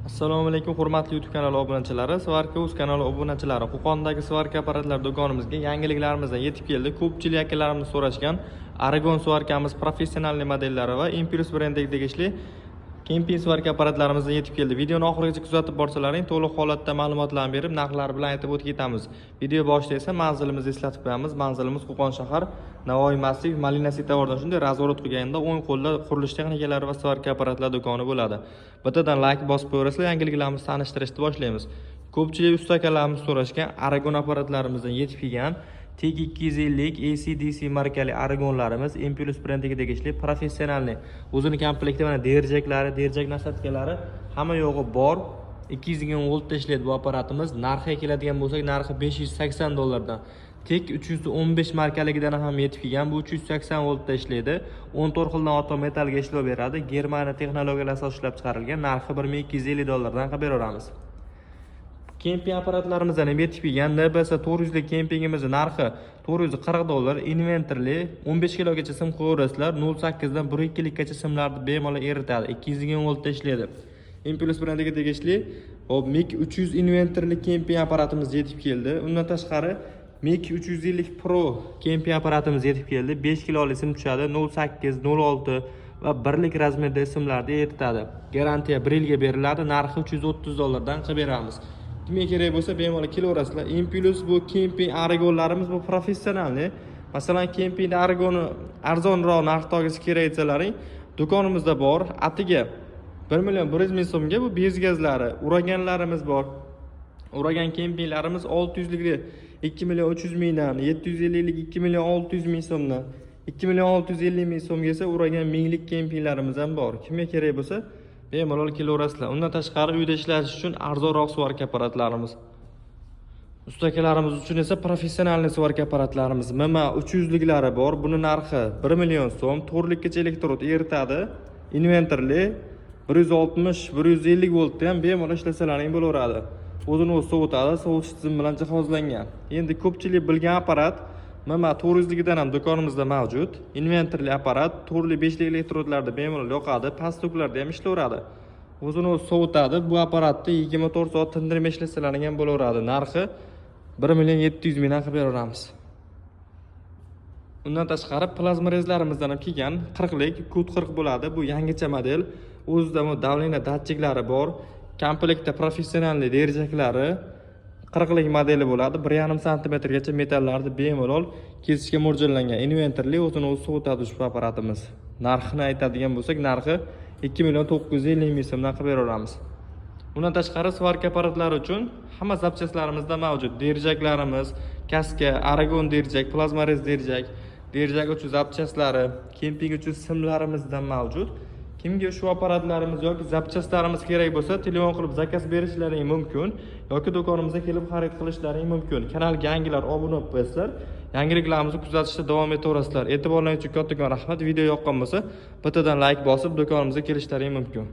Assalomu alaykum hurmatli YouTube kanali obunachilari, Svarka.uz kanali obunachilari. Qo'qondagi Svarka apparatlar do'konimizga yangiliklarimiz yetib keldi. Ko'pchilik akalarimiz so'rashgan Aragon Svarkamiz professional modellari va Impulse brendiga tegishli kemping Svarka apparatlarimiz yetib keldi. Videoni oxirigacha kuzatib borsalaring, to'liq holatda ma'lumotlarni berib, narxlar bilan aytib o'tib ketamiz. Video boshida esa manzilimizni eslatib qo'yamiz. Manzilimiz Qo'qon shahar, Navoiy massiv, Malina Sitavordan shunday razvorot qilganda o'ng qo'lda qurilish texnikalari va Svarka apparatlar do'koni bo'ladi. Bittadan like bosib qo'yasizlar, yangiliklarimizni tanishtirishni boshlaymiz. Ko'pchilik usta akalarimiz so'rashgan Aragon apparatlarimizdan yetib kelgan TEK 250 ACDC markali Aragonlarimiz Impulse brendiga tegishli professionalni o'zini komplekti mana derjak nasatkalari hamma yo'g'i bor. 220 voltda ishlaydi bu apparatimiz. Narxiga keladigan bo'lsak, narxi $580 dan. TEK 315 markaligidan ham yetib kelgan. Bu 380 voltda ishlaydi. 14 xildan ortiq metallga ishlov beradi. Germaniya texnologiyalar asosida ishlab chiqarilgan. Narxi $1250 dan qilib beraveramiz. Kemping apparatlarimizdan ham yetib kelgan NBS 400 lik kempingimizning narxi $440. Inventorli 15 kilogacha sim qo'yaverasizlar. 0.8 dan 1.2 likgacha simlarni bemalol eritadi. 220 voltda ishlaydi. Impulse brendiga tegishli MiG 300 inventorli kemping apparatimiz yetib keldi. Undan tashqari MiG 350 Pro kemping apparatimiz yetib keldi. 5 kilolik sim tushadi. 0.8, 0.6 va 1 lik razmerda simlarni eritadi. Garantiya 1 yilga beriladi. Narxi $330 dan qilib beramiz. Kimga kerak bo'lsa bemalol kelaverasizlar. Impulse bu kemping Aragonlarimiz bu professionalni. Masalan, kemping Aragonni arzonroq narxda olgisi kerak etsalaring, do'konimizda bor. Atiga 1.1 million so'mga bu bez gazlari, uraganlarimiz bor. Uragan kempinglarimiz 600 likli 2.300.000 dan, 750 lik 2.600.000 so'mdan, 2.650.000 so'mga esa uragan 1000 lik kempinglarimiz ham bor. Kimga kerak bo'lsa bemalol kelaverasizlar. Undan tashqari uyda ishlash uchun arzonroq Svarka apparatlarimiz. Ustakalarimiz uchun esa professionalni Svarka apparatlarimiz MMA 300 liklari bor. Buni narxi 1 million so'm. 4 likgacha elektrod eritadi. Inventorli 160-150 voltda ham bemalol ishlasalaring bo'laveradi. O'zini o'zi sovutadi, sovutish tizimi bilan jihozlangan. Endi ko'pchilik bilgan apparat MMA 400 ligidan ham do'konimizda mavjud. Inventorli apparat, turli 5 lik elektrodlarda bemalol yoqadi, pastoklarda ham ishlaveradi. O'zini o'zi sovutadi. Bu apparatni 24 soat tindirmay ishlasalaring ham bo'laveradi. Narxi 1.700.000 dan qilib beramiz. Undan tashqari plazma rezlarimizdan ham kelgan 40 lik, kut 40 bo'ladi. Bu yangicha model. O'zida davleniya datchiklari bor. Komplektda professionalli derjaklari 40 lik modeli bo'ladi. 1.5 cm gacha metallarni bemalol kesishga mo'ljallangan. Inventorli o'zini o'zi sovutadi ushbu apparatimiz. Narxini aytadigan bo'lsak, narxi 2.950.000 so'mdan qilib beraveramiz. Undan tashqari Svarka apparatlari uchun hamma zapchastlarimizda mavjud. Derjaklarimiz, kaska, Aragon derjak, plazma rez derjak uchun zapchastlari, kemping uchun simlarimizdan mavjud. Kimga shu apparatlarimiz yoki zapchastlarimiz kerak bo'lsa, telefon qilib zakaz berishlaring mumkin yoki do'konimizga kelib xarid qilishlaring mumkin. Kanalga yangilar obuna bo'lib qo'yasizlar. Yangiliklarimizni kuzatishda davom etaverasizlar. E'tiborlaringiz uchun kattakon rahmat. Video yoqqan bo'lsa, bittadan like bosib do'konimizga kelishlaring mumkin.